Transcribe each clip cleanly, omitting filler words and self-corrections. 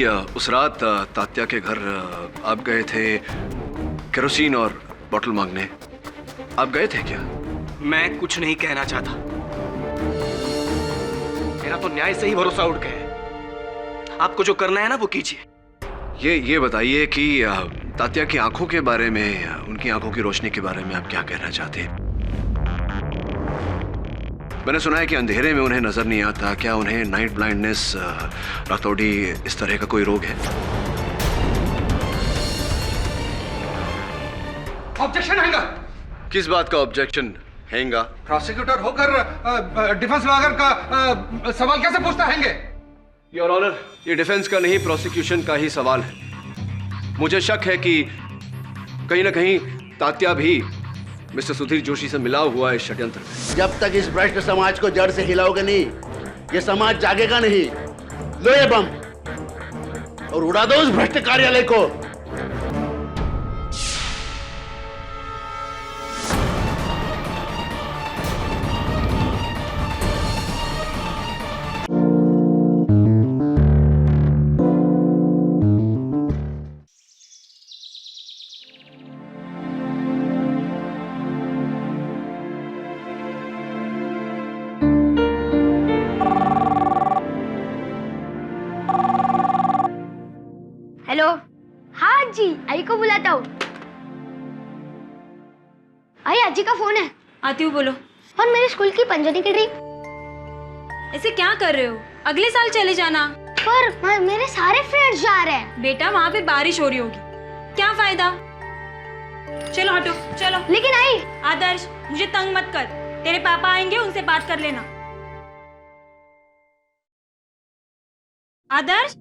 उस रात तात्या के घर आप गए थे केरोसिन और बोतल मांगने। आप गए थे क्या? मैं कुछ नहीं कहना चाहता। मेरा तो न्याय से ही भरोसा उठ गया है। आपको जो करना है ना वो कीजिए। ये बताइए कि तात्या की आंखों के बारे में, उनकी आंखों की रोशनी के बारे में आप क्या कहना चाहते हैं? मैंने सुना है कि अंधेरे में उन्हें नजर नहीं आता। क्या उन्हें नाइट ब्लाइंडनेस, रातौड़ी, इस तरह का कोई रोग है? ऑब्जेक्शन हैगा। किस बात का ऑब्जेक्शन हैगा? प्रोसिक्यूटर होकर डिफेंस लॉयर का सवाल कैसे पूछता हैंगे? योर ऑनर, ये डिफेंस का नहीं प्रोसिक्यूशन का ही सवाल है। मुझे शक है कि कहीं ना कहीं तात्या भी मिस्टर सुधीर जोशी से मिला हुआ है षड्यंत्र में। जब तक इस भ्रष्ट समाज को जड़ से हिलाओगे नहीं, ये समाज जागेगा नहीं। लो ये बम और उड़ा दो उस भ्रष्ट कार्यालय को। हेलो। हाँ जी, आई को बुलाता हूँ। आई, आजी का फोन है। आती हूँ, बोलो। और मेरे स्कूल की पंजनी की ट्रिप। ऐसे क्या कर रहे हो? अगले साल चले जाना। पर मेरे सारे फ्रेंड्स जा रहे हैं। बेटा, वहाँ पे बारिश हो रही होगी, क्या फायदा? चलो हटो, चलो। लेकिन आई। आदर्श, मुझे तंग मत कर। तेरे पापा आएंगे, उनसे बात कर लेना। आदर्श,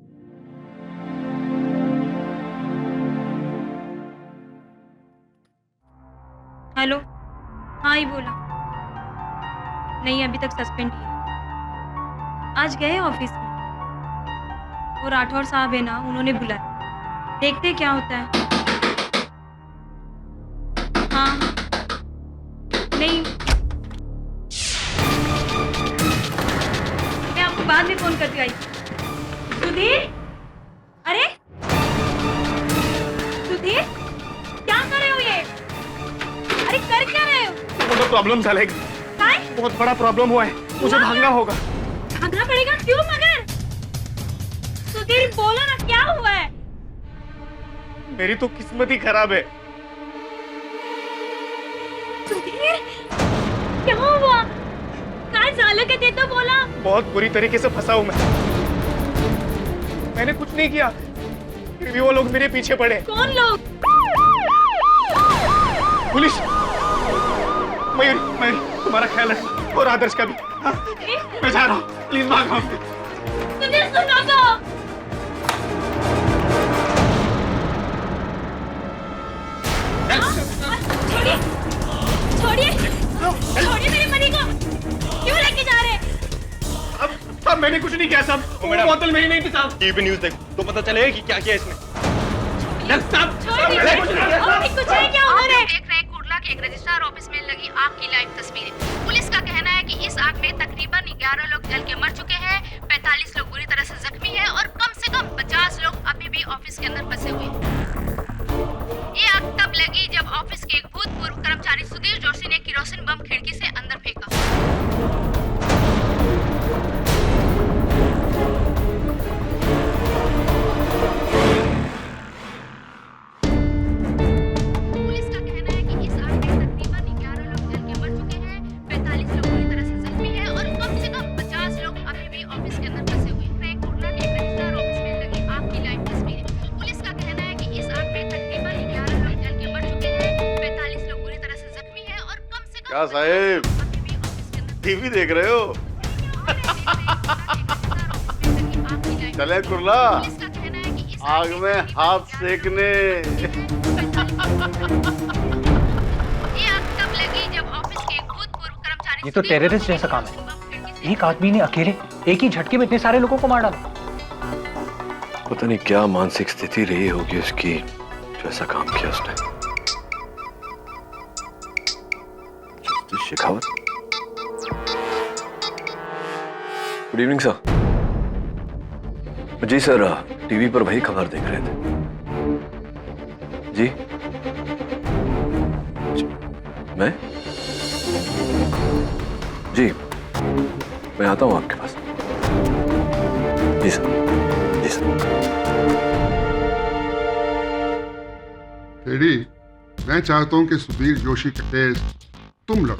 हेलो। हाँ, ही बोला। नहीं, अभी तक सस्पेंड ही है। आज गए ऑफिस में, वो राठौर साहब है ना, उन्होंने बुलाया। देखते क्या होता है। हाँ, नहीं, मैं आपको बाद में फोन करती आई। सुधीर, अरे सुधीर, क्या कर रहे हो ये? अरे कर क्या रहे हो? बहुत प्रॉब्लम झाला है। बहुत बड़ा प्रॉब्लम हुआ है, मुझे भागना होगा। भागना पड़ेगा? क्यों मगर? सुधीर, बोलो ना, क्या हुआ है? मेरी तो किस्मत ही खराब है। सुधीर, क्या हुआ? काय झालं के ते तो बोला। बहुत बुरी तरीके से फंसा हूं मैंने कुछ नहीं किया, फिर भी वो लोग मेरे पीछे पड़े। कौन लोग? पुलिस। मयूरी, तुम्हारा ख्याल है, और आदर्श का भी। हाँ? मैं जा रहा हूँ, प्लीज भाग रहा हूँ। सुधीर, सुनो तो। छोड़िए मेरे पति को। क्यों लेके जा रहे हैं? अब मैंने कुछ नहीं किया साहब, वो बोतल मेरी नहीं थी साहब। टीवी न्यूज़ देख तो पता चलेगा कि क्या किया इसने। कुछ है क्या उन्होंने? देख रहे हैं कुर्ला के एक रजिस्ट्रार ऑफिस में लगी आग की लाइव तस्वीरें। पुलिस का कहना है कि इस आग में तकरीबन 11 लोग जल के मर चुके हैं, 45 लोग बुरी तरह से जख्मी हैं और कम से कम 50 लोग अभी भी ऑफिस के अंदर फंसे हुए हैं। ये आग तब लगी जब ऑफिस के एक भूतपूर्व कर्मचारी सुधीर जोशी ने किरोसिन बम खिड़की से अंदर फेंका। पुलिस का कहना है कि इस आग में तकरीबन 11 लोग जल के मर चुके हैं, 45 लोग बुरी तरह से जख्मी हैं और कम से कम 50 लोग अभी भी ऑफिस के अंदर फंसे हुए हैं। कुर्ला के एक रजिस्ट्रार ऑफिस में लगी आग की लाइव तस्वीरें। पुलिस का कहना है कि इस आग में तकरीबन 11 लोग जल के मर चुके हैं, 45 लोग बुरी तरह से जख्मी हैं और कम से कम क्या साहेब, टीवी देख रहे हो? चले कुर्ला, आग में हाथ सेकने। ये तो टेररिस्ट जैसा काम है। एक आदमी ने अकेले एक ही झटके में इतने सारे लोगों को मार डाला। पता नहीं क्या मानसिक स्थिति रही होगी उसकी, जो ऐसा काम किया उसने। शेखावत। Good evening sir. जी सर, टीवी पर वही खबर देख रहे थे। जी, मैं जी मैं आता हूं आपके पास। जी सर, जी सर। केडी, मैं चाहता हूं कि सुधीर जोशी का केस तुम लड़ो,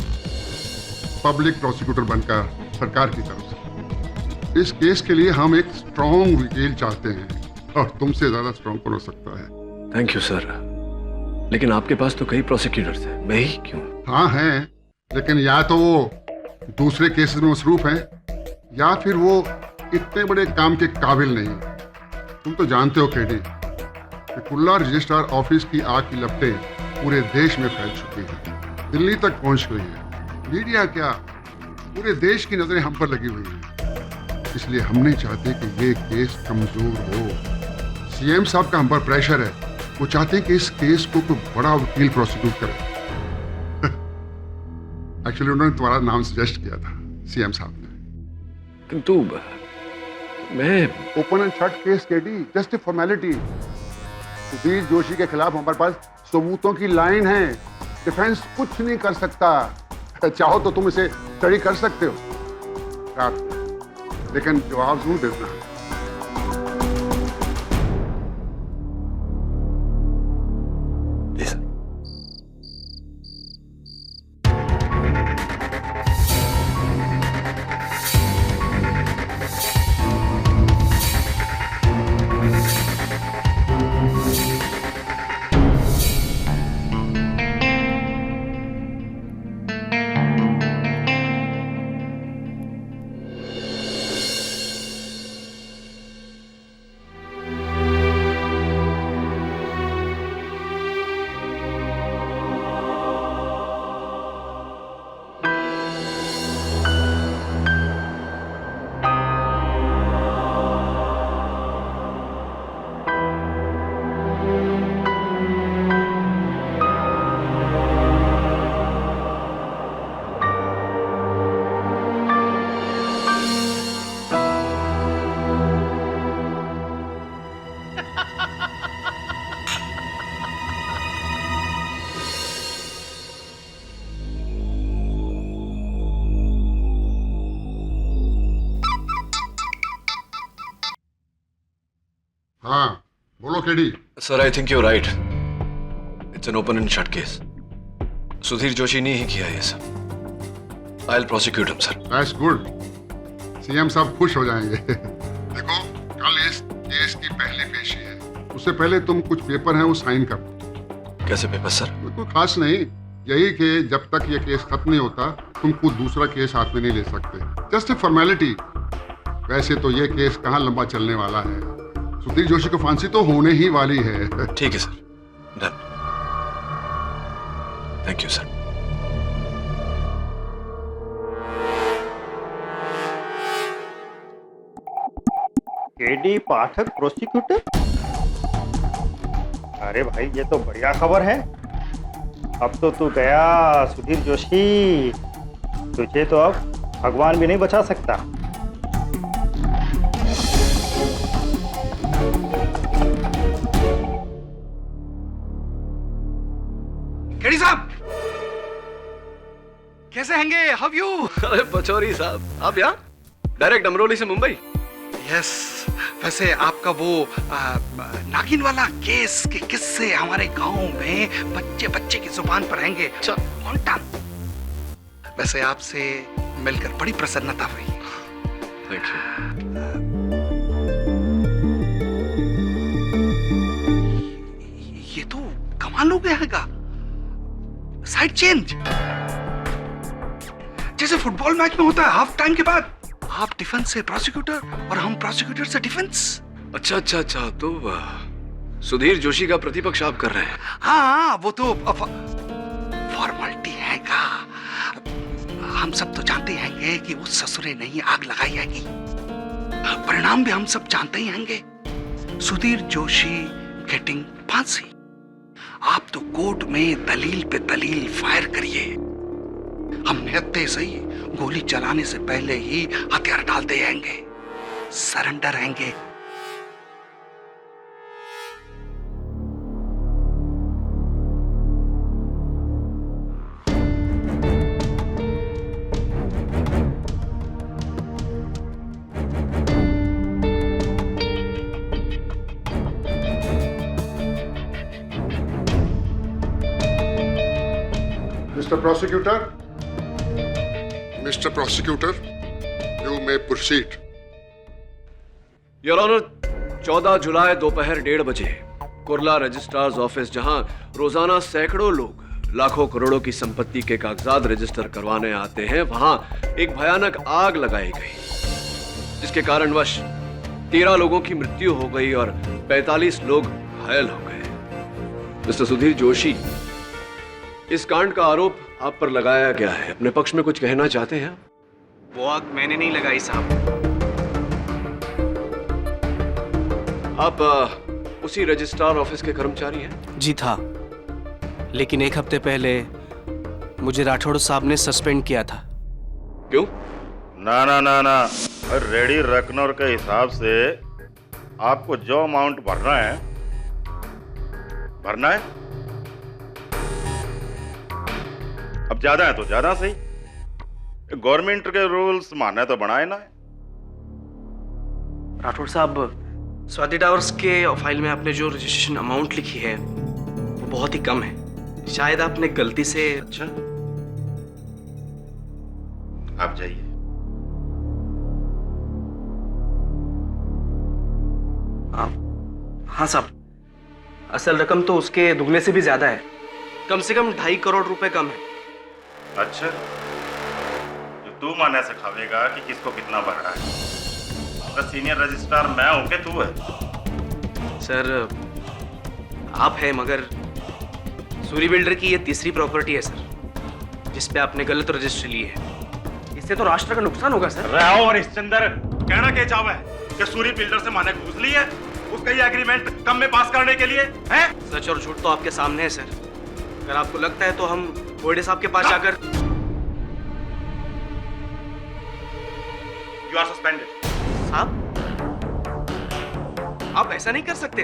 पब्लिक प्रोसिक्यूटर बनकर सरकार की तरफ से। इस केस के लिए हम एक स्ट्रॉन्ग वकील चाहते हैं और तुमसे ज्यादा स्ट्रॉन्ग कौन हो सकता है। थैंक यू सर, लेकिन आपके पास तो कई प्रोसिक्यूटर्स हैं, मैं ही क्यों? हाँ हैं, लेकिन या तो वो दूसरे केसेस में मसरूफ हैं या फिर वो इतने बड़े काम के काबिल नहीं। तुम तो जानते हो केडी कि कुल्ला रजिस्ट्रार ऑफिस की आग की लपटें पूरे देश में फैल चुकी हैं, दिल्ली तक पहुंच गई है। मीडिया क्या, पूरे देश की नजरें हम पर लगी हुई हैं। इसलिए हम नहीं चाहते कि ये केस कमजोर हो। सीएम साहब का हम पर प्रेशर है, वो चाहते हैं कि इस केस को कोई बड़ा वकील प्रोसिक्यूट करे। एक्चुअली उन्होंने तुम्हारा नाम सजेस्ट किया था सीएम साहब ने। किंतु मैं open and shut case KD, just a formality. Sudhir Joshi के खिलाफ हमारे पास सबूतों की लाइन है, डिफेंस कुछ नहीं कर सकता। चाहो तो तुम इसे स्टडी कर सकते हो, लेकिन जवाब जरूर देना। जी सर। हाँ बोलो KD. Sir, I think you right, it's an open and shut case. Sudhir Joshi ने ही किया ये सब। I will prosecute him sir. That's good, CM साहब खुश हो जाएंगे। देखो, कल इस केस की पहली पेशी है, उससे पहले तुम कुछ पेपर हैं वो साइन कर। कैसे पेपर सर? कोई खास नहीं, यही कि जब तक ये केस खत्म नहीं होता तुम कोई दूसरा केस हाथ में नहीं ले सकते, जस्ट ए फॉर्मेलिटी। वैसे तो ये केस कहाँ लंबा चलने वाला है, सुधीर जोशी को फांसी तो होने ही वाली है। ठीक है sir, done. Thank you sir. KD Pathak prosecutor? अरे भाई, ये तो बढ़िया खबर है। अब तो तू गया सुधीर जोशी, तुझे तो अब भगवान भी नहीं बचा सकता। केडी साहब कैसे हैंगे? How you? अरे पचौरी साहब, आप यहाँ? डायरेक्ट अमरोली से मुंबई? यस, वैसे आपका वो नागिन वाला केस के किस्से हमारे गांव में बच्चे बच्चे की जुबान पर रहेंगे। On time. वैसे आपसे मिलकर बड़ी प्रसन्नता हुई। Thank you. ये तो कमाल हो गया है, साइड चेंज जैसे फुटबॉल मैच में होता है हाफ टाइम के बाद। आप डिफेंस से प्रोसिक्यूटर और हम प्रोसिक्यूटर से डिफेंस। अच्छा अच्छा अच्छा, तो सुधीर जोशी का प्रतिपक्ष आप कर रहे हैं? हाँ, वो तो फॉर्मेलिटी है का। हम सब तो जानते हैं कि उस ससुरे नहीं आग लगाई है, परिणाम भी हम सब जानते ही हैं। सुधीर जोशी गेटिंग फांसी। आप तो कोर्ट में दलील पे दलील फायर करिए, हम निहत्ते सही गोली चलाने से पहले ही हथियार डालते रहेंगे, सरेंडर रहेंगे। Mister prosecutor, you may proceed. Your honour, 14 जुलाई दोपहर 1:30 बजे कुर्ला रजिस्ट्रार्स ऑफिस, जहां रोजाना सैकड़ों लोग लाखों करोड़ों की संपत्ति के कागजात रजिस्टर करवाने आते हैं, वहां एक भयानक आग लगाई गई, जिसके कारणवश 13 लोगों की मृत्यु हो गई और 45 लोग घायल हो गए। मिस्टर सुधीर जोशी, इस कांड का आरोप आप पर लगाया गया है। अपने पक्ष में कुछ कहना चाहते हैं? वो आग मैंने नहीं लगाई साहब। आप उसी रजिस्ट्रार ऑफिस के कर्मचारी हैं? जी था, लेकिन एक हफ्ते पहले मुझे राठौड़ साहब ने सस्पेंड किया था। क्यों? ना ना ना ना, रेडी रकनर के हिसाब से आपको जो अमाउंट भरना है अब ज्यादा है तो ज्यादा सही, गवर्नमेंट के रूल्स माने तो बनाए ना। राठौड़ साहब, स्वाति टावर्स के फाइल में आपने जो रजिस्ट्रेशन अमाउंट लिखी है वो बहुत ही कम है। शायद आपने गलती से। अच्छा, आप जाइए। हाँ साहब, असल रकम तो उसके दुगने से भी ज्यादा है, कम से कम 2.5 करोड़ रुपए कम है। अच्छा, जो तू माने से खावेगा कि किसको कितना भरना है। तो सीनियर रजिस्ट्रार मैं हूं कि तू है? सर आप है, मगर सूरी बिल्डर की ये तीसरी प्रॉपर्टी है सर, जिस पे आपने गलत रजिस्ट्री ली है। इससे तो राष्ट्र का नुकसान होगा सर। रहो और इस चंदर कहना क्या चाहवा है कि सूरी बिल्डर से माने घूस ली है उसका ये एग्रीमेंट कम में पास करने के लिए है? सच और झूठ तो आपके सामने है सर। अगर आपको लगता है तो हम बोर्डे साहब के पास जाकर। You are suspended. साहब, आप ऐसा नहीं कर सकते,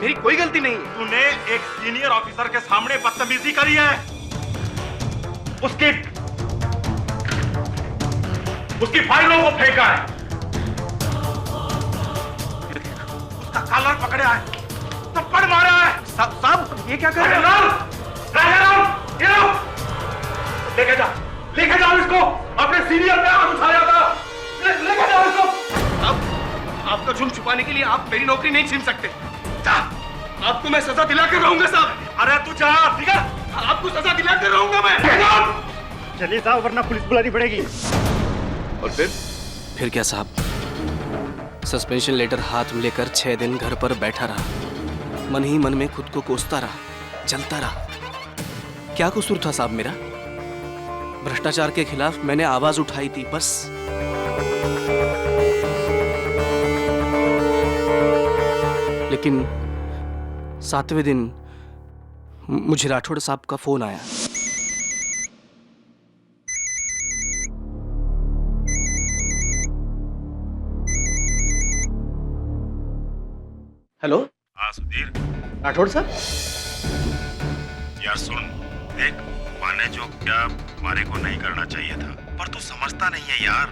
मेरी कोई गलती नहीं है। तूने एक सीनियर ऑफिसर के सामने बदतमीजी करी है, उसकी फाइलों को फेंका है, उसका कॉलर पकड़ा है, थप्पड़ मारा है। साहब ये क्या कर रहे हैं? लेके जाओ इसको, अपने सीनियर पे हाथ उठाया था, लेके जाओ इसको। अब आपका जुर्म छुपाने के लिए आप मेरी नौकरी नहीं छीन सकते। जा, आपको मैं सजा दिला कर रहूंगा साहब। अरे तू जा, ठीक है? आपको सजा दिला कर रहूंगा मैं। चलिए साहब, वरना पुलिस बुलानी पड़ेगी। और फिर क्या साहब? सस्पेंशन लेटर हाथ में लेकर 6 दिन घर पर बैठा रहा, मन ही मन में खुद को कोसता रहा, जलता रहा। क्या कसूर था साहब मेरा? भ्रष्टाचार के खिलाफ मैंने आवाज उठाई थी, बस। लेकिन 7वें दिन मुझे राठौड़ साहब का फोन आया। हेलो। हाँ सुधीर। राठौड़ साहब। यार सुन, देख, माने जो क्या हमारे को नहीं करना चाहिए था, पर तू समझता नहीं है यार,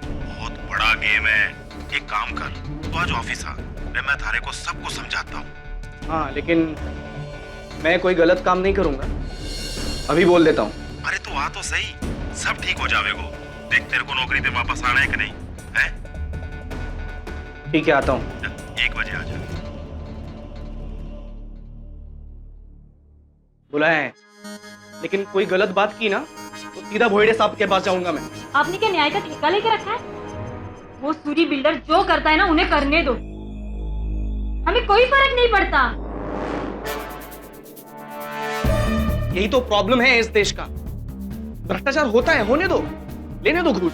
बहुत बड़ा गेम है। एक काम कर, तू आज ऑफिस आ, मैं थारे को सबको समझाता हूँ। हाँ, लेकिन मैं कोई गलत काम नहीं करूंगा, अभी बोल देता हूँ। अरे तू आ तो सही, सब ठीक हो जाएगा। देख, तेरे को नौकरी पे वापस आना है कि नहीं है? ठीक है, आता हूँ। 1 बजे आ जा। बुलाया है, लेकिन कोई गलत बात की ना तो सीधा भोयड़े साहब के पास जाऊंगा मैं। आपने क्या न्याय का ठेका लेके रखा है? वो सूरी बिल्डर जो करता है ना, उन्हें करने दो, हमें कोई फर्क नहीं पड़ता। यही तो प्रॉब्लम है इस देश का। भ्रष्टाचार होता है, होने दो, लेने दो घूस।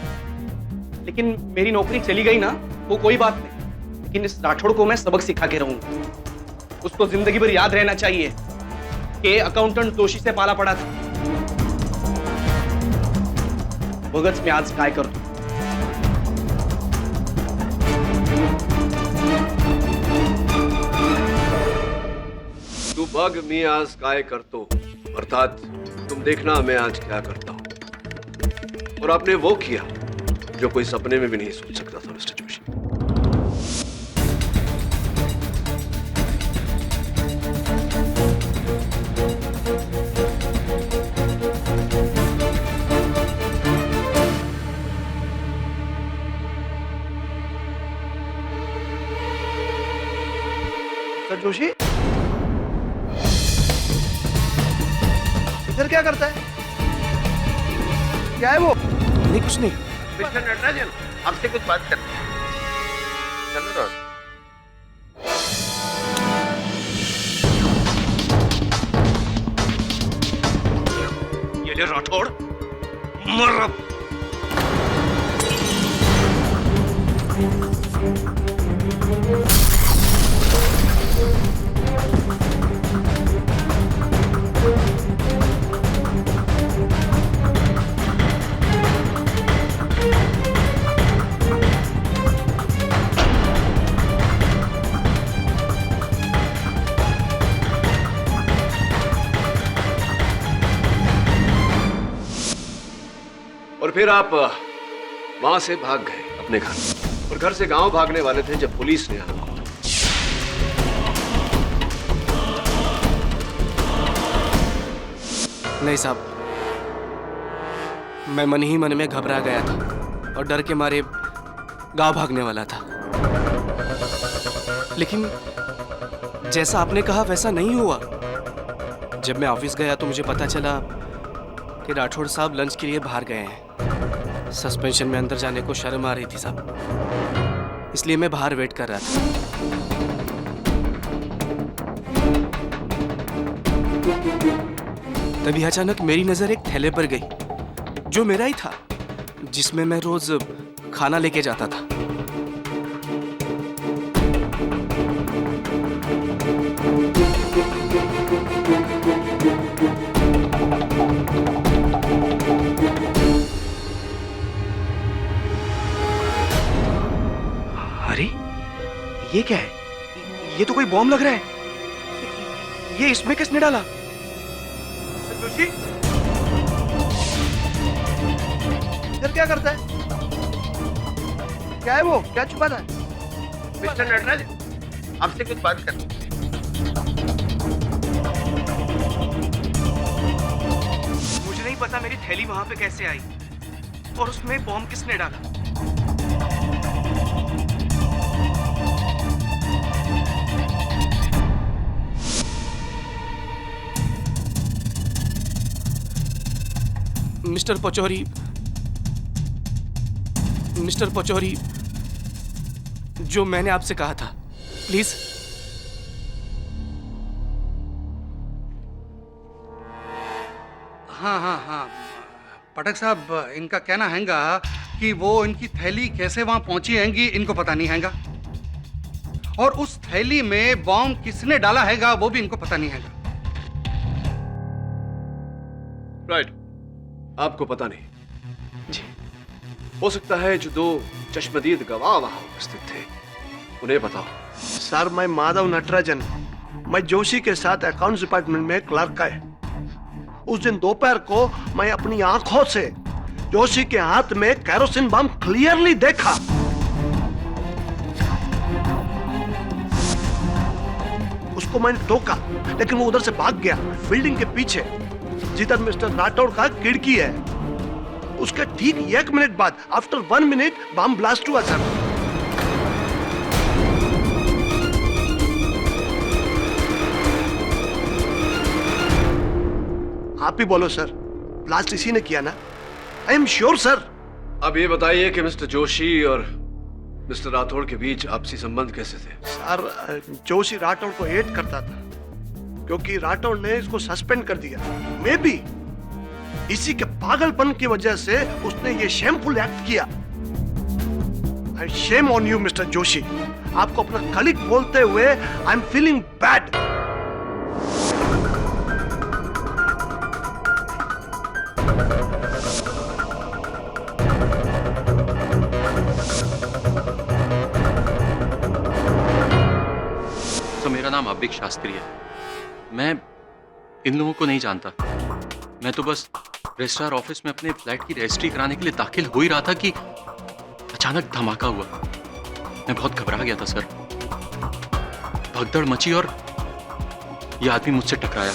लेकिन मेरी नौकरी चली गई ना, वो कोई बात नहीं, लेकिन इस राठौड़ को मैं सबक सिखा के रहूंगा। उसको जिंदगी भर याद रहना चाहिए कि अकाउंटेंट दोषी से पाला पड़ा था। भगत में आज काय करतो। तू बग मी आज काय करतो, अर्थात तुम देखना मैं आज क्या करता हूं। और आपने वो किया जो कोई सपने में भी नहीं सोच सकता था मिस्टर जोशी। मिस्टर जोशी इधर क्या करता है? क्या है वो? नहीं कुछ नहीं। मिस्टर नटराजन, आपसे कुछ बात करनी है। चलो ना। ये ले राठौड़, मर अब। और फिर आप वहां से भाग गए अपने घर, और घर से गांव भागने वाले थे जब पुलिस ने आपको। नहीं साहब, मैं मन ही मन में घबरा गया था और डर के मारे गांव भागने वाला था। लेकिन जैसा आपने कहा वैसा नहीं हुआ। जब मैं ऑफिस गया तो मुझे पता चला कि राठौड़ साहब लंच के लिए बाहर गए हैं। सस्पेंशन में अंदर जाने को शर्म आ रही थी साहब, इसलिए मैं बाहर वेट कर रहा था। तभी अचानक मेरी नजर एक थैले पर गई, जो मेरा ही था, जिसमें मैं रोज खाना लेके जाता था। अरे ये क्या है? ये तो कोई बॉम्ब लग रहा है। ये इसमें किसने डाला? जोशी इधर क्या करता है? क्या है वो? क्या छुपा था? मिस्टर नटराजन, आपसे कुछ बात करनी है। मुझे नहीं पता मेरी थैली वहां पे कैसे आई और उसमें बॉम्ब किसने डाला। मिस्टर पचौरी, जो मैंने आपसे कहा था, प्लीज। हाँ, पटक साहब, इनका कहना हैगा कि वो इनकी थैली कैसे वहां पहुंची हैगी इनको पता नहीं हैगा, और उस थैली में बॉम्ब किसने डाला हैगा वो भी इनको पता नहीं हैगा। राइट, आपको पता नहीं जी। हो सकता है जो दो चश्मदीद गवाह वहां उपस्थित थे उन्हें पता हो। सर, मैं माधव नटराजन, मैं जोशी के साथ अकाउंट्स डिपार्टमेंट में क्लर्क है। उस दिन दोपहर को मैं अपनी आंखों से जोशी के हाथ में केरोसिन बम क्लियरली देखा। उसको मैंने टोका, लेकिन वो उधर से भाग गया बिल्डिंग के पीछे, जिधर मिस्टर राठौड़ का खिड़की है। उसके ठीक 1 मिनट बाद, आफ्टर 1 मिनट, बम ब्लास्ट हुआ सर। आप ही बोलो सर, ब्लास्ट इसी ने किया ना? I am sure sir. अब ये बताइए कि मिस्टर जोशी और मिस्टर राठौड़ के बीच आपसी संबंध कैसे थे? सर, जोशी राठौड़ को हेट करता था क्योंकि राठौड़ ने इसको सस्पेंड कर दिया। मे बी इसी के पागलपन की वजह से उसने ये शेमफुल एक्ट किया। Shame on you mister Joshi. आपको अपना कलीग बोलते हुए आई एम फीलिंग बैड। तो मेरा नाम अभिक शास्त्री है। मैं इन लोगों को नहीं जानता। मैं तो बस रजिस्ट्रार ऑफिस में अपने फ्लैट की रजिस्ट्री कराने के लिए दाखिल हो ही रहा था कि अचानक धमाका हुआ। मैं बहुत घबरा गया था सर। भगदड़ मची और यह आदमी मुझसे टकराया।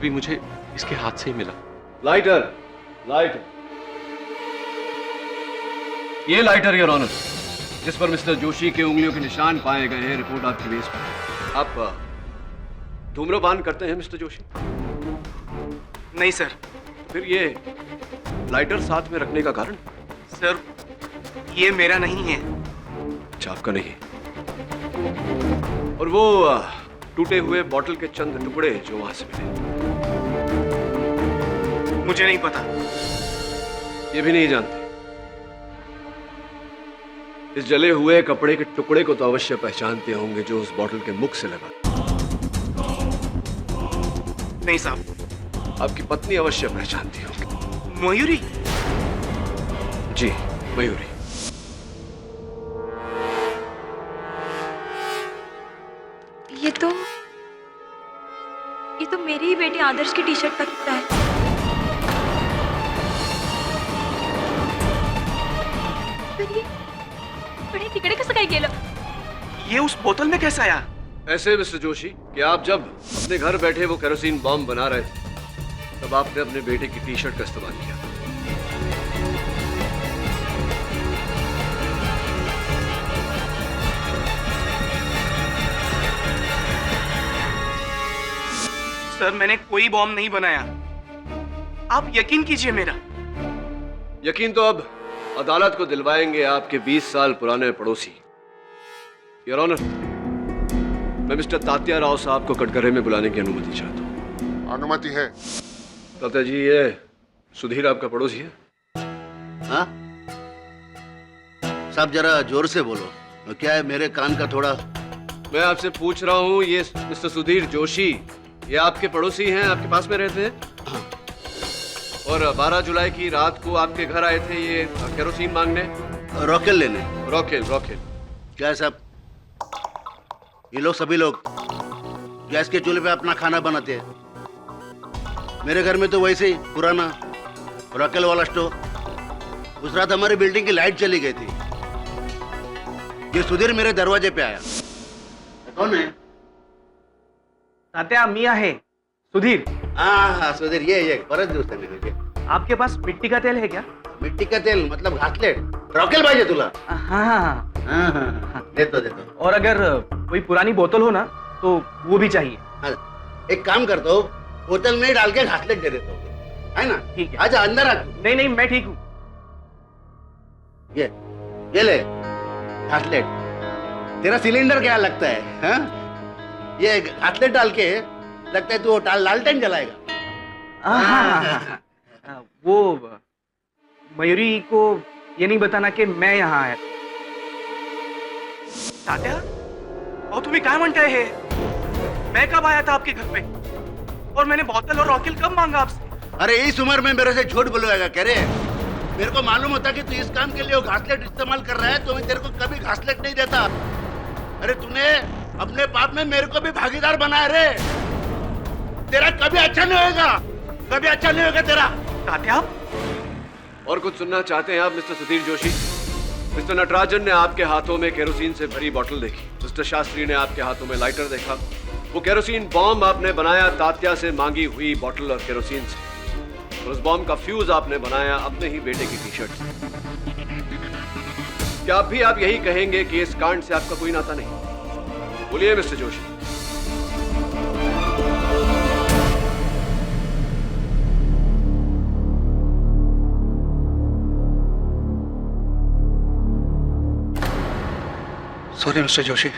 भी मुझे इसके हाथ से ही मिला। लाइटर, लाइटर, ये लाइटर योर ऑनर, जिस पर मिस्टर जोशी के उंगलियों के निशान पाए गए हैं, रिपोर्ट आपके बेस पर। आप धूम्रपान करते हैं मिस्टर जोशी? नहीं सर। फिर ये लाइटर साथ में रखने का कारण? सर ये मेरा नहीं है। अच्छा, आपका नहीं। और वो टूटे हुए बॉटल के चंद टुकड़े जो वहां से मिले? मुझे नहीं पता। ये भी नहीं जानते? इस जले हुए कपड़े के टुकड़े को तो अवश्य पहचानते होंगे जो उस बॉटल के मुख से लगा। नहीं साहब। आपकी पत्नी अवश्य पहचानती होगी। मयूरी? जी, मयूरी। ये तो मेरी ही बेटी आदर्श की टी शर्ट का टुकड़ा है। पर ये बड़े तिकड़े कसं काय केलं? ये उस बोतल में कैसे आया? ऐसे मिस्टर जोशी कि आप जब अपने घर बैठे वो केरोसिन बॉम्ब बना रहे थे तब आपने अपने बेटे की टी शर्ट का इस्तेमाल किया। सर मैंने कोई बॉम्ब नहीं बनाया, आप यकीन कीजिए मेरा। यकीन तो अब अदालत को दिलवाएंगे आपके 20 साल पुराने पड़ोसी। योर ऑनर, मैं मिस्टर तात्या राव साहब को कटघरे में बुलाने की अनुमति चाहता हूँ। अनुमति है। तात्या जी, ये सुधीर आपका पड़ोसी है? हाँ साहब, जरा जोर से बोलो। क्या है, मेरे कान का थोड़ा। मैं आपसे पूछ रहा हूँ, ये मिस्टर सुधीर जोशी ये आपके पड़ोसी हैं, आपके पास में रहते हैं? और 12 जुलाई की रात को आपके घर आए थे ये केरोसिन मांगने? रॉकेल लेने। रॉकेल? रॉकेल क्या है साहब, ये लोग सभी लोग गैस के चूल्हे पे अपना खाना बनाते हैं। मेरे घर में तो वैसे ही पुराना रॉकेल वाला स्टोव। उस रात हमारी बिल्डिंग की लाइट चली गई थी। ये सुधीर मेरे दरवाजे पे आया। कौन है? तात्या, मी आहे सुधीर। हाँ, सुधीर ये परत दिवस मुझे। आपके पास मिट्टी का तेल है क्या? मिट्टी का तेल मतलब घासलेट? रॉकेल पाहिजे तुला? हाँ। देतो। और अगर कोई पुरानी बोतल हो ना तो वो भी चाहिए। हाँ, एक काम करता हूँ, बोतल में डाल के घासलेट दे देता हूँ, है ना? ठीक है। आजा अंदर आ। नहीं मैं ठीक हूँ। ये ले घासलेट। तेरा सिलेंडर क्या लगता है? हाँ? ये घासलेट डाल के लगता है तू लालटेन जलाएगा। वो मयूरी को ये नहीं बताना कि मैं यहाँ आया। तात्या, और तुम्हें क्या म्हणताय है? मैं कब आया था आपके घर पे? और मैंने बोतल और रॉकेल कब मांगा आपसे? अरे इस उम्र में मेरे से झूठ बोलेगा क्या रे? मेरे को मालूम होता कि तू इस काम के लिए घासलेट इस्तेमाल कर रहा है तो मैं तेरे को कभी घासलेट नहीं देता। अरे तूने अपने पाप में मेरे को भी भागीदार बनाया रे। तेरा कभी अच्छा नहीं होगा, कभी अच्छा नहीं होगा तेरा। तात्या, और कुछ सुनना चाहते हैं आप मिस्टर सुधीर जोशी? मिस्टर नटराजन ने आपके हाथों में केरोसिन से भरी बोतल देखी। मिस्टर शास्त्री ने आपके हाथों में लाइटर देखा। वो केरोसिन बॉम्ब आपने बनाया तात्या से मांगी हुई बोतल और केरोसिन से। और उस बॉम्ब का फ्यूज आपने बनाया अपने ही बेटे की टी शर्ट से। क्या आप यही कहेंगे कि इस कांड से आपका कोई नाता नहीं? बोलिए mister Joshi. Sorry mister Joshi,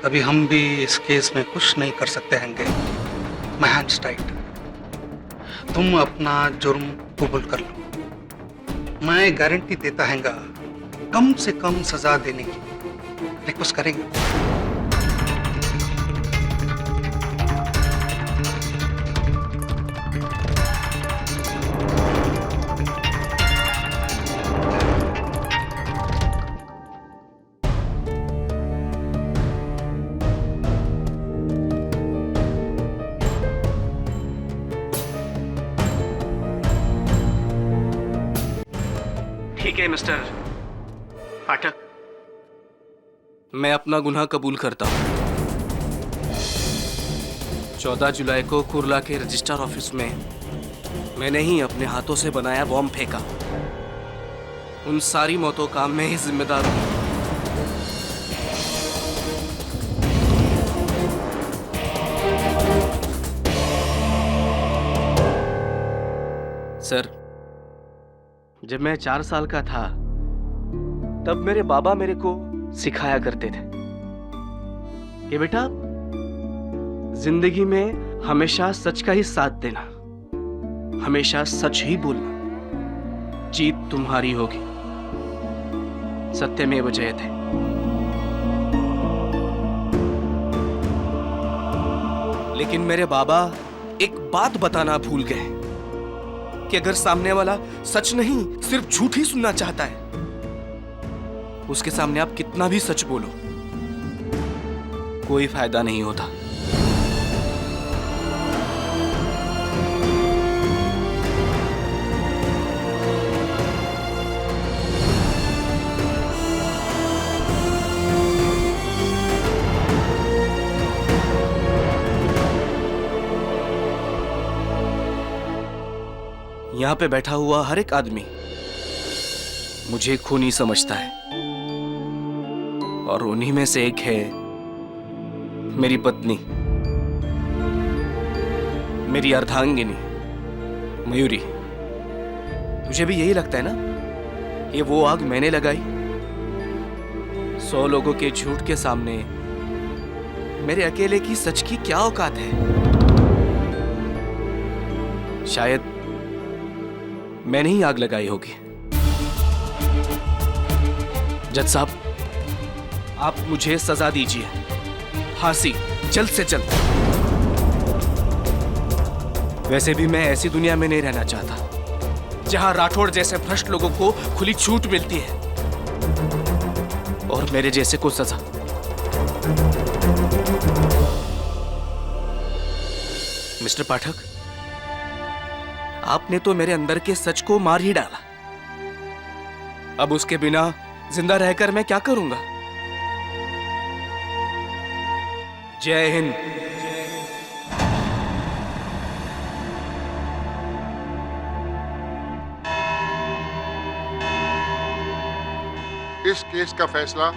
अभी हम भी इस केस में कुछ नहीं कर सकते हैंगे। My hands tight. तुम अपना जुर्म कबूल कर लो। मैं गारंटी देता हैंगा कम से कम सजा देने की रिक्वेस्ट करेंगे। ठीक है मिस्टर पाठक, मैं अपना गुनाह कबूल करता हूं। 14 जुलाई को कुर्ला के रजिस्ट्रार ऑफिस में मैंने ही अपने हाथों से बनाया बॉम्ब फेंका। उन सारी मौतों का मैं ही जिम्मेदार हूं। सर, जब मैं 4 साल का था तब मेरे बाबा मेरे को सिखाया करते थे कि बेटा, जिंदगी में हमेशा सच का ही साथ देना, हमेशा सच ही बोलना, जीत तुम्हारी होगी। सत्यमेव जयते। लेकिन मेरे बाबा एक बात बताना भूल गए कि अगर सामने वाला सच नहीं सिर्फ झूठ ही सुनना चाहता है, उसके सामने आप कितना भी सच बोलो, कोई फायदा नहीं होता। यहां पे बैठा हुआ हर एक आदमी मुझे खूनी समझता है, और उन्हीं में से एक है मेरी पत्नी, मेरी अर्धांगिनी मयूरी। तुझे भी यही लगता है ना कि वो आग मैंने लगाई? 100 लोगों के झूठ के सामने मेरे अकेले की सच की क्या औकात है? शायद मैंने ही आग लगाई होगी। जज साहब, आप मुझे सजा दीजिए, फांसी जल्द से जल्द। वैसे भी मैं ऐसी दुनिया में नहीं रहना चाहता जहां राठौड़ जैसे भ्रष्ट लोगों को खुली छूट मिलती है और मेरे जैसे को सजा। मिस्टर पाठक, आपने तो मेरे अंदर के सच को मार ही डाला। अब उसके बिना जिंदा रहकर मैं क्या करूंगा? जय हिंद। इस केस का फैसला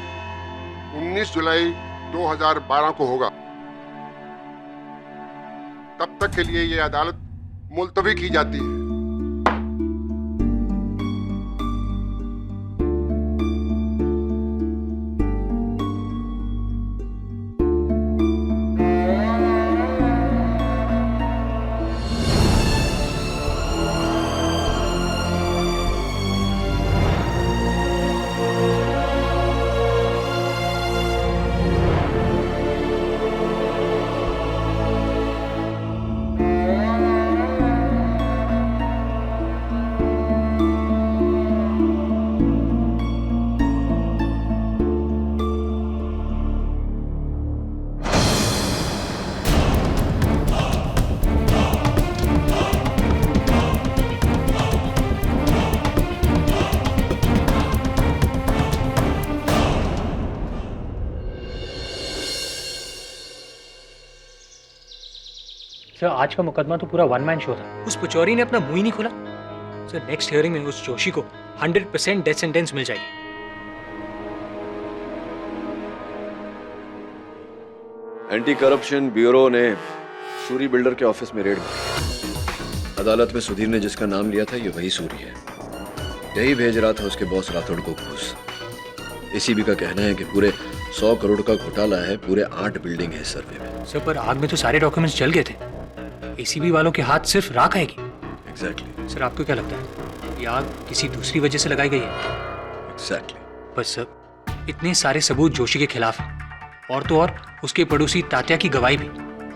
19 जुलाई 2012 को होगा। तब तक के लिए ये अदालत मुलतवी की जाती है। सर, आज का मुकदमा तो पूरा वन मैन शो था। उस पुचौरी ने अपना मुंह ही नहीं खोला। सर, नेक्स्ट हियरिंग में उस जोशी को 100% डेथ सेंटेंस मिल जाएगी। एंटी करप्शन ब्यूरो ने सूरी बिल्डर के ऑफिस में रेड मारी। अदालत में सुधीर ने जिसका नाम लिया था, ये वही सूरी है। यही भेज रहा था उसके बॉस राठौड़ को घूस। एसीबी का कहना है कि पूरे 100 करोड़ का घोटाला है, पूरे 8 बिल्डिंग है सर्वे में। सर, पर आग में तो सारे डॉक्यूमेंट्स जल गए थे। एसीबी वालों के हाथ सिर्फ राख आएगी। एग्जैक्टली। सर, आपको क्या लगता है ये आग किसी दूसरी वजह से लगाई गई है? एग्जैक्टली। बस सर, इतने सारे सबूत जोशी के खिलाफ हैं, और तो और उसके पड़ोसी तात्या की गवाही भी।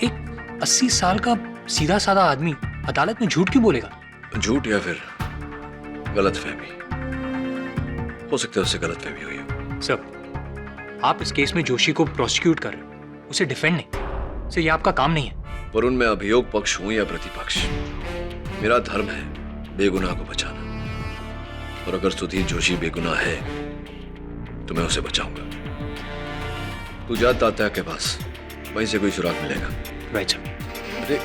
एक 80 साल का सीधा साधा आदमी अदालत में झूठ क्यों बोलेगा? झूठ या फिर गलतफहमी, हो सकता है उससे गलतफहमी हुई हो। सर, आप इस केस में जोशी को प्रोसिक्यूट कर रहे हो, उसे डिफेंड नहीं। सर, ये आपका काम नहीं है। पर उनमें अभियोग पक्ष हूं या प्रतिपक्ष, मेरा धर्म है बेगुनाह को बचाना। और अगर सुधीर जोशी बेगुनाह है तो मैं उसे बचाऊंगा। तू जा तात्या के पास, वहीं से कोई सुराग मिलेगा। Right sir. ये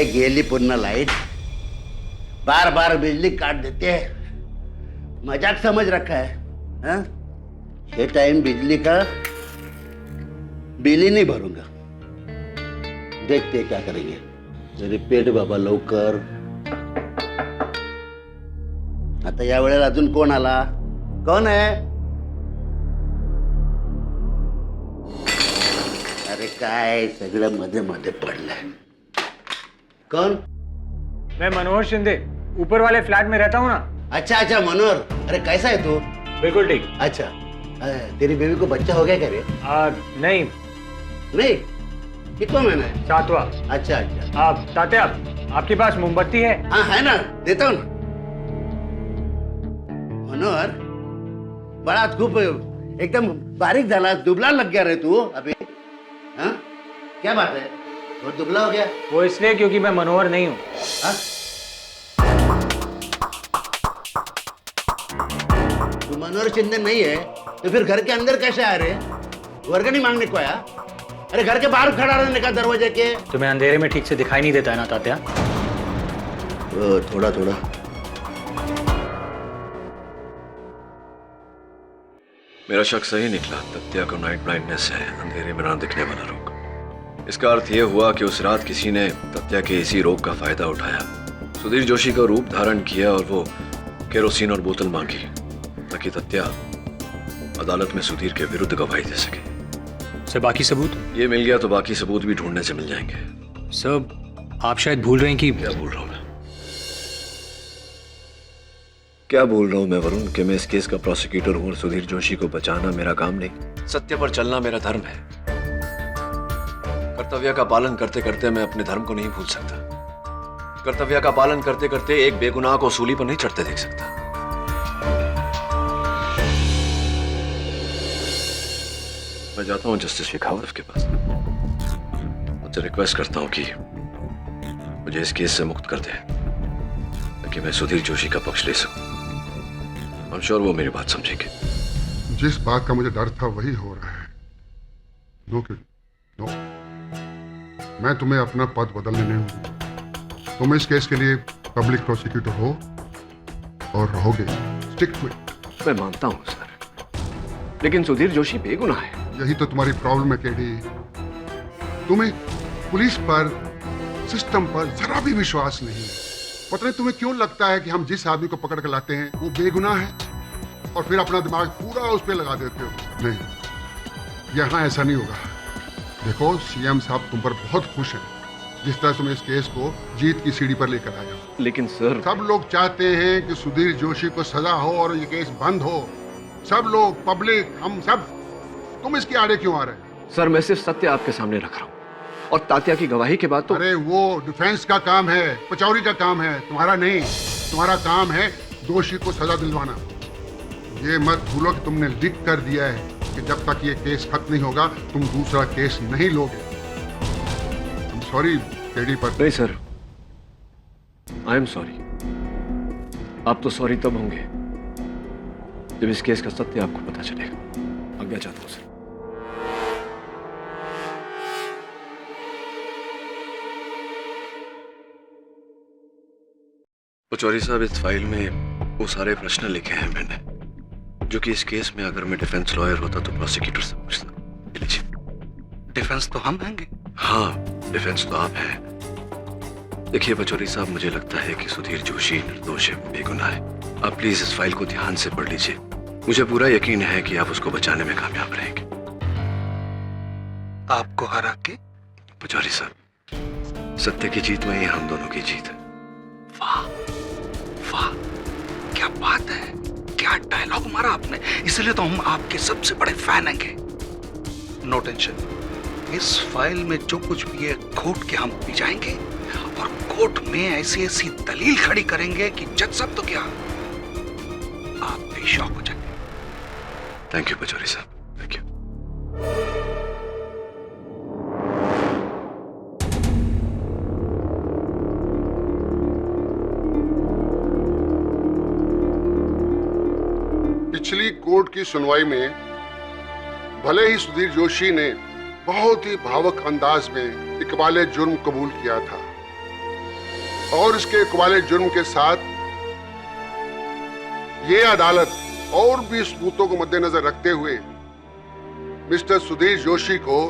गेली पूर्ण लाइट, बार बार बिजली काट देते हैं। मजाक समझ रखा है हाँ? ये टाइम बिजली का बिल ही नहीं भरूंगा। देखते क्या करेंगे। रिपेट बाबा लवकर। आता या वेळेला अजून कोण आला? कोण आहे? अरे काय सगळं मध्ये मध्ये पडलंय। कौन? मैं मनोहर शिंदे, ऊपर वाले फ्लैट में रहता हूँ ना। अच्छा अच्छा मनोहर, अरे कैसा है तू? बिल्कुल ठीक। अच्छा तेरी बेबी को बच्चा हो गया क्या रे? नहीं। नहीं? कितना महीना है? 7वां। अच्छा अच्छा। आप तात्या, आपके पास मोमबत्ती है? हाँ है ना, देता हूँ ना। मनोहर, बड़ा खूब एकदम बारीक झाला, दुबला लग गया रे तू अभी। हाँ? क्या बात है? बहुत दुबला हो गया। वो इसलिए क्योंकि मैं मनोहर नहीं हूँ। हाँ? तू मनोहर शिंदे नहीं है तो फिर घर के अंदर कैसे आ रहे? वर्गनी मांगने को आया? अरे घर के बाहर खड़ा रहने का दरवाजे के। तुम्हें अंधेरे में ठीक से दिखाई नहीं देता है ना तात्या? थोड़ा थोड़ा। मेरा शक सही निकला। तत्या को नाइट ब्लाइंडनेस है, अंधेरे में ना दिखने वाला रोग। इसका अर्थ यह हुआ कि उस रात किसी ने तत्या के इसी रोग का फायदा उठाया, सुधीर जोशी का रूप धारण किया और वो केरोसिन और बोतल मांगी ताकि तत्या अदालत में सुधीर के विरुद्ध गवाही दे सके। सर बाकी सबूत? ये मिल गया तो बाकी सबूत भी ढूंढने से मिल जाएंगे। सर आप शायद भूल रहे हैं कि क्या भूल रहा हूं मैं? क्या भूल रहा हूं मैं वरुण कि मैं इस केस का प्रोसिक्यूटर हूं और सुधीर जोशी को बचाना मेरा काम नहीं, सत्य पर चलना मेरा धर्म है। कर्तव्य का पालन करते करते मैं अपने धर्म को नहीं भूल सकता। कर्तव्य का पालन करते करते एक बेगुनाह को सूली पर नहीं चढ़ते देख सकता। मैं जाता हूं जस्टिस शेखावत के पास, मुझसे रिक्वेस्ट करता हूं कि मुझे इस केस से मुक्त कर दे ताकि मैं सुधीर जोशी का पक्ष ले सकूं। आई एम श्योर वो मेरी बात समझेंगे। जिस बात का मुझे डर था वही हो रहा है। No kid, no. मैं तुम्हें अपना पद बदलने नहीं हूं। तुम इस केस के लिए पब्लिक प्रोसिक्यूटर हो और रहोगे। Stick to it. मैं मानता हूं सर, लेकिन सुधीर जोशी बेगुनाह है। यही तो तुम्हारी प्रॉब्लम है केडी। तुम्हें पुलिस पर, सिस्टम पर जरा भी विश्वास नहीं है। पता नहीं तुम्हें क्यों लगता है कि हम जिस आदमी को पकड़ कर लाते हैं वो बेगुनाह है और फिर अपना दिमाग पूरा उस पर लगा देते हो। नहीं, यहाँ ऐसा नहीं होगा। देखो सीएम साहब तुम पर बहुत खुश हैं जिस तरह तुम इस केस को जीत की सीढ़ी पर लेकर आए हो। लेकिन सर, सब लोग चाहते हैं कि सुधीर जोशी को सजा हो और ये केस बंद हो। सब लोग, पब्लिक, हम सब। तुम इसके आड़े क्यों आ रहे हैं? सर मैं सिर्फ सत्य आपके सामने रख रहा हूं और तात्या की गवाही के बाद तो। अरे वो डिफेंस का काम है, पचौरी का काम है, तुम्हारा नहीं। तुम्हारा काम है दोषी को सजा दिलवाना। ये मत भूलो कि तुमने लिख कर दिया है कि जब तक ये केस खत्म नहीं होगा तुम दूसरा केस नहीं लोगे। सॉरी केडी पर। नहीं सर, आई एम सॉरी। आप तो सॉरी तब होंगे जब इस केस का सत्य आपको पता चलेगा। आज्ञा चाहता हूं सर। पचौरी साहब, इस फाइल में वो सारे प्रश्न लिखे हैं मैंने जो कि इस केस में अगर मैं डिफेंस लॉयर होता तो प्रोसिक्यूटर से पूछता। लीजिए। डिफेंस तो हम हैंगे। हाँ, डिफेंस तो आप हैं। देखिए पचौरी साहब, मुझे लगता है कि सुधीर जोशी निर्दोष है, बेगुनाह है। आप प्लीज इस फाइल को ध्यान से पढ़ लीजिए। मुझे पूरा यकीन है कि आप उसको बचाने में कामयाब रहेंगे। आपको हरा के? पचौरी साहब, सत्य की जीत में ही हम दोनों की जीत है। वाह वाह, क्या बात है, क्या डायलॉग मारा आपने। इसलिए तो हम आपके सबसे बड़े फैन हैं। नो टेंशन, इस फाइल में जो कुछ भी है कोर्ट के हम पी जाएंगे और कोर्ट में ऐसी ऐसी दलील खड़ी करेंगे कि जज साहब तो क्या, आप भी शॉक हो जाएंगे। थैंक यू पचौरी साहब, थैंक यू। की सुनवाई में भले ही सुधीर जोशी ने बहुत ही भावुक अंदाज में इकबाले जुर्म कबूल किया था और इसके इकबाले जुर्म के साथ ये अदालत और भी सबूतों को मद्देनजर रखते हुए मिस्टर सुधीर जोशी को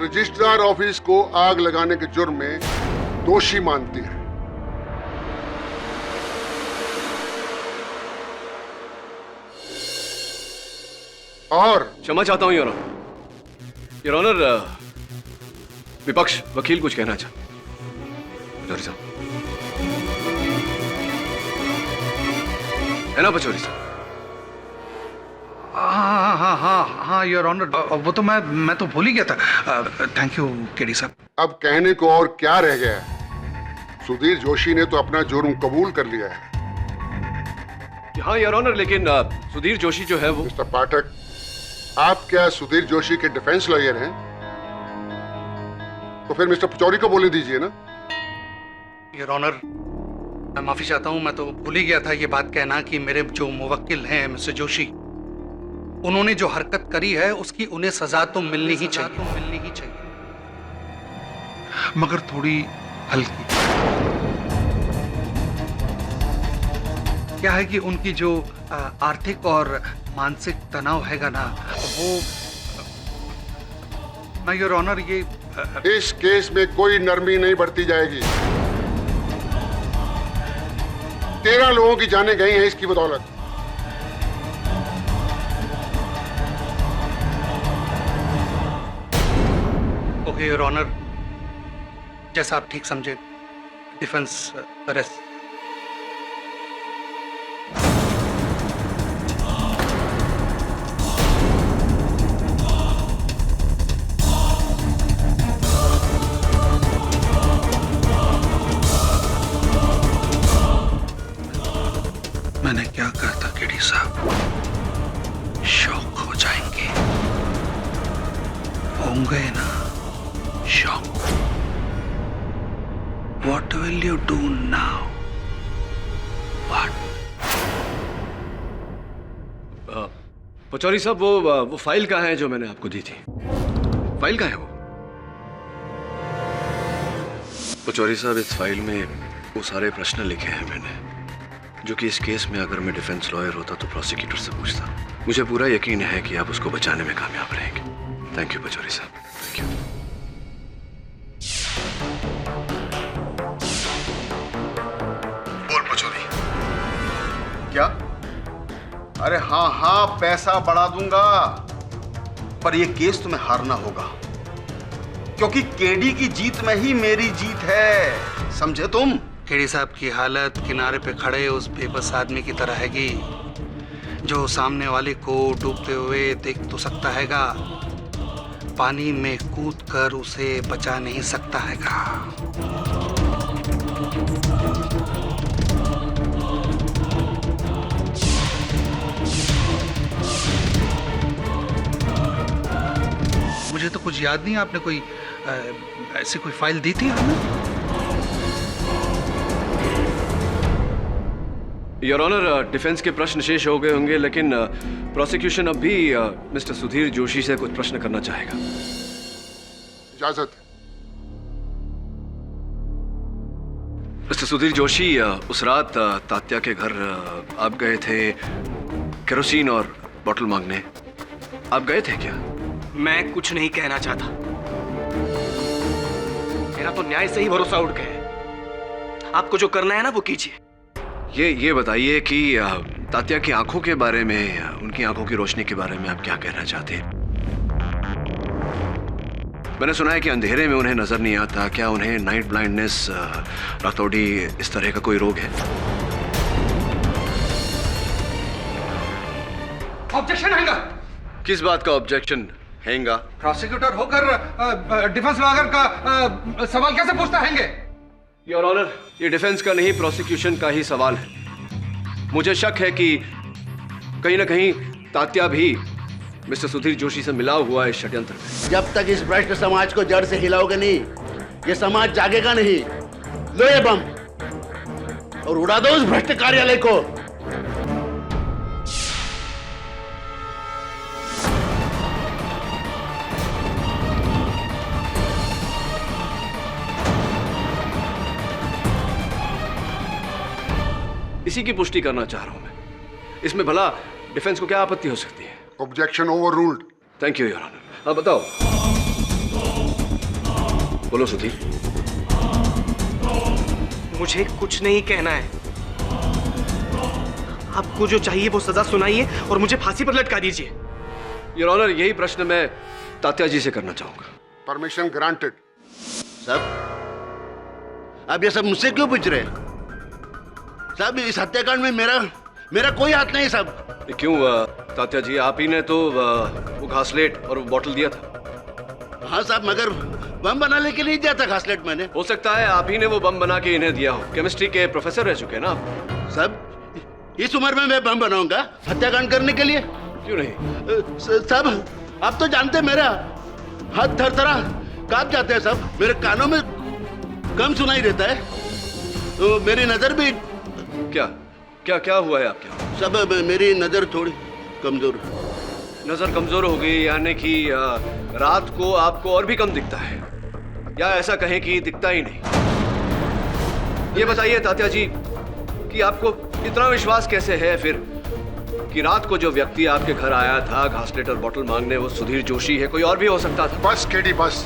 रजिस्ट्रार ऑफिस को आग लगाने के जुर्म में दोषी मानती है। और क्षमा चाहता हूं योर ऑनर, विपक्ष वकील कुछ कहना चाहता। पचौरी साहब, है ना पचौरी साहब? हाँ हाँ हाँ हाँ योर ऑनर, वो तो मैं तो भूल ही गया था। थैंक यू केडी साहब। अब कहने को और क्या रह गया है? सुधीर जोशी ने तो अपना जुर्म कबूल कर लिया है। हाँ योर ऑनर, लेकिन सुधीर जोशी जो है वो। मिस्टर पाठक, आप क्या सुधीर जोशी के डिफेंस लॉयर हैं? तो फिर मिस्टर पचौरी को बोलने दीजिए ना। योर ऑनर, मैं माफी चाहता हूँ, मैं तो भूल ही गया था ये बात कहना कि मेरे जो मुवक्किल हैं मिस्टर जोशी, उन्होंने जो हरकत करी है उसकी उन्हें सजा तो मिलनी ही चाहिए, मगर थोड़ी हल्की। क्या है कि उनकी जो आर्थिक और मानसिक तनाव हैगा ना, वो मैं योर ऑनर ये इस केस में कोई नरमी नहीं बरती जाएगी। 13 लोगों की जानें गई हैं इसकी बदौलत। ओके योर ऑनर, जैसा आप ठीक समझे। Defence arrest. मैंने क्या कहा था केडी साहब, शौक हो जाएंगे, होंगे ना शौक। What will you do now? What? Pachauri साहब, वो फाइल कहाँ है जो मैंने आपको दी थी? फाइल कहाँ है वो? पचौरी साहब, इस फाइल में वो सारे प्रश्न लिखे हैं मैंने, जो कि इस केस में अगर मैं डिफेंस लॉयर होता तो प्रोसिक्यूटर से पूछता। मुझे पूरा यकीन है कि आप उसको बचाने में कामयाब रहेंगे। थैंक यू पचौरी साहब, थैंक यू। बोल पचौरी। क्या? अरे हाँ हाँ, पैसा बढ़ा दूंगा, पर यह केस तुम्हें हारना होगा, क्योंकि केडी की जीत में ही मेरी जीत है, समझे तुम? केडी साहब की हालत किनारे पे खड़े उस बेबस आदमी की तरह हैगी, जो सामने वाले को डूबते हुए देख तो सकता हैगा, पानी में कूदकर उसे बचा नहीं सकता हैगा। मुझे तो कुछ याद नहीं, आपने कोई ऐसी कोई फाइल दी थी हमें? योर ऑनर, डिफेंस के प्रश्न शेष हो गए होंगे, लेकिन प्रोसिक्यूशन अब भी मिस्टर सुधीर जोशी से कुछ प्रश्न करना चाहेगा। इजाजत। मिस्टर सुधीर जोशी, उस रात तात्या के घर आप गए थे केरोसिन और बोतल मांगने, आप गए थे क्या? मैं कुछ नहीं कहना चाहता, मेरा तो न्याय से ही भरोसा उठ गया है। आपको जो करना है ना वो कीजिए। ये बताइए कि तात्या की आंखों के बारे में, उनकी आंखों की रोशनी के बारे में आप क्या कहना चाहते हैं? मैंने सुना है कि अंधेरे में उन्हें नजर नहीं आता। क्या उन्हें नाइट ब्लाइंडनेस, रातौड़ी, इस तरह का कोई रोग है? ऑब्जेक्शन हैगा। किस बात का ऑब्जेक्शन हैगा? प्रोसिक्यूटर होकर डिफेंस लॉयर का सवाल कैसे पूछता हैंगे? योर ऑनर, ये डिफेंस का नहीं, प्रोसिक्यूशन का ही सवाल है। मुझे शक है कि कहीं ना कहीं तात्या भी मिस्टर सुधीर जोशी से मिला हुआ है षड्यंत्र में। जब तक इस भ्रष्ट समाज को जड़ से हिलाओगे नहीं, ये समाज जागेगा नहीं। लो ये बम और उड़ा दो उस भ्रष्ट कार्यालय को। इसी की पुष्टि करना चाह रहा हूं मैं। इसमें भला डिफेंस को क्या आपत्ति हो सकती है? Objection overruled. Thank you your honour. अब बताओ, बोलो सुधीर। मुझे कुछ नहीं कहना है। आपको जो चाहिए वो सजा सुनाइए और मुझे फांसी पर लटका दीजिए। योर ऑनर, यही प्रश्न मैं तात्या जी से करना चाहूंगा। Permission granted. साहब, आप ये सब मुझसे क्यों पूछ रहे हैं? साहब, इस हत्याकांड में मेरा कोई हाथ नहीं साहब। क्यों तात्या जी, आप ही ने तो वो घासलेट और वो बॉटल दिया था। हाँ साहब, मगर बम बनाने के लिए दिया था घासलेट मैंने। हो सकता है आप ही ने वो बम बना के इन्हें दिया हो। केमिस्ट्री के प्रोफेसर रह चुके हैं ना आप। साहब, इस उम्र में मैं बम बनाऊंगा हत्याकांड करने के लिए? क्यों नहीं? साहब, आप तो जानते हैं मेरा हाथ थरथरा कांप जाते हैं साहब। मेरे कानों में कम सुनाई देता है, तो मेरी नजर भी। क्या क्या क्या हुआ है आपके? साहब, मेरी नजर थोड़ी कमजोर। नजर कमजोर हो गई, यानी कि रात को आपको और भी कम दिखता है, या ऐसा कहें कि दिखता ही नहीं। ये बताइए तात्या जी कि आपको इतना विश्वास कैसे है फिर कि रात को जो व्यक्ति आपके घर आया था घासलेट और बॉटल मांगने, वो सुधीर जोशी है? कोई और भी हो सकता था। बस केडी बस।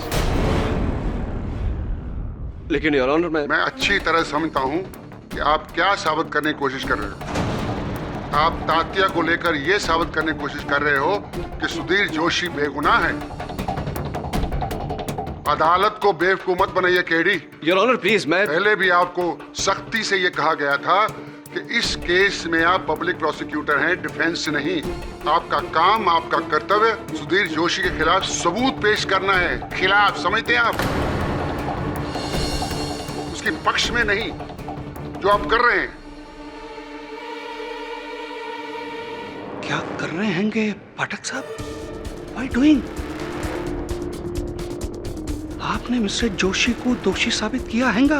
लेकिन योर ऑनर, मैं अच्छी तरह समझता हूं कि आप क्या साबित करने की कोशिश कर रहे हो। आप तात्या को लेकर यह साबित करने की कोशिश कर रहे हो कि सुधीर जोशी बेगुनाह है। अदालत को बेवकूफ मत बनाइए केडी। योर ऑनर प्लीज, मैं पहले भी आपको सख्ती से यह कहा गया था कि इस केस में आप पब्लिक प्रोसिक्यूटर हैं, डिफेंस नहीं। आपका काम, आपका कर्तव्य सुधीर जोशी के खिलाफ सबूत पेश करना है। खिलाफ समझते हैं आप, उसके पक्ष में नहीं, जो आप कर रहे हैं। क्या कर रहे हैंगे पाठक साहब? Why doing? आपने मिस्टर जोशी को दोषी साबित किया हैगा।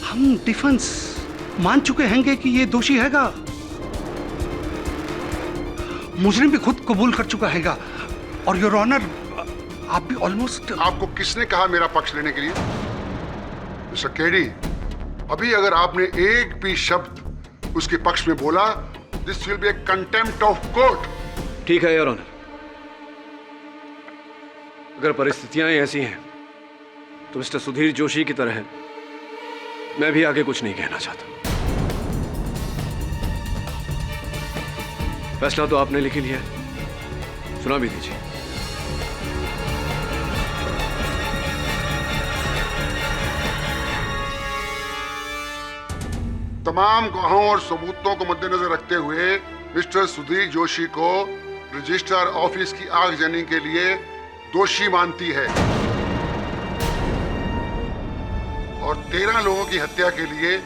हम डिफेंस मान चुके हैंगे कि ये दोषी हैगा। मुजरिम भी खुद कबूल कर चुका हैगा। और योर ऑनर, आप भी ऑलमोस्ट। आपको किसने कहा मेरा पक्ष लेने के लिए? मिस्टर केडी, अभी अगर आपने एक भी शब्द उसके पक्ष में बोला, this will be A contempt of court. ठीक है योर ऑनर, अगर परिस्थितियां ऐसी हैं तो मिस्टर सुधीर जोशी की तरह मैं भी आगे कुछ नहीं कहना चाहता। फैसला तो आपने लिख ही लिया, सुना भी दीजिए। तमाम गवाहों और सबूतों को मद्देनजर रखते हुए मिस्टर सुधीर जोशी को रजिस्ट्रार ऑफिस की आगजनी के लिए दोषी मानती है और 13 लोगों की हत्या के लिए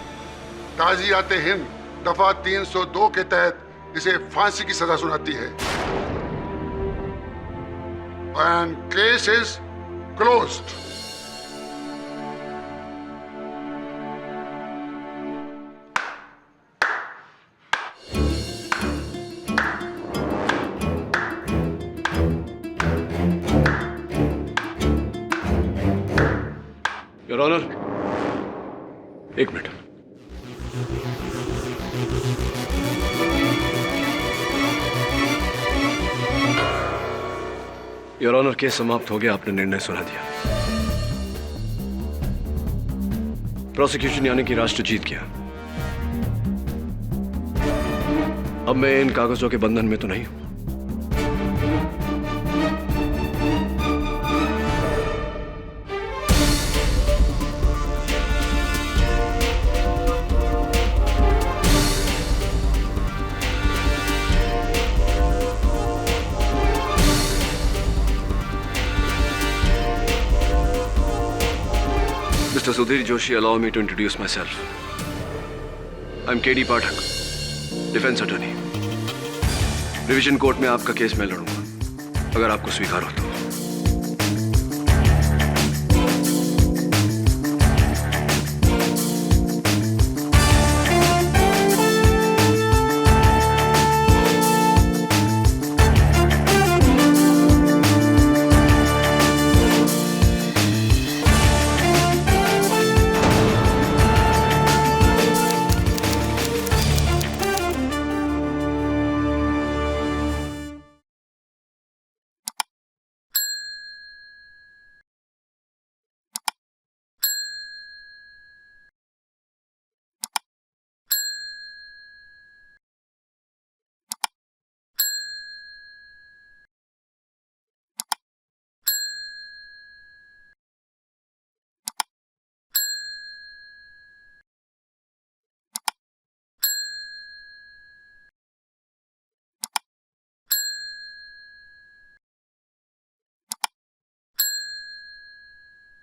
ताज़ियात हिंद दफा 302 के तहत इसे फांसी की सजा सुनाती है। And case is closed. Your honour, एक मिनट। योर ऑनर, केस समाप्त हो गया, आपने निर्णय सुना दिया। प्रोसिक्यूशन यानी कि राष्ट्र जीत गया। अब मैं इन कागजों के बंधन में तो नहीं हूं। Mr. Sudhir Joshi, allow me to introduce myself. I'm KD Pathak, defence attorney. Revision court में आपका केस मैं लड़ूंगा, अगर आपको स्वीकार हो तो।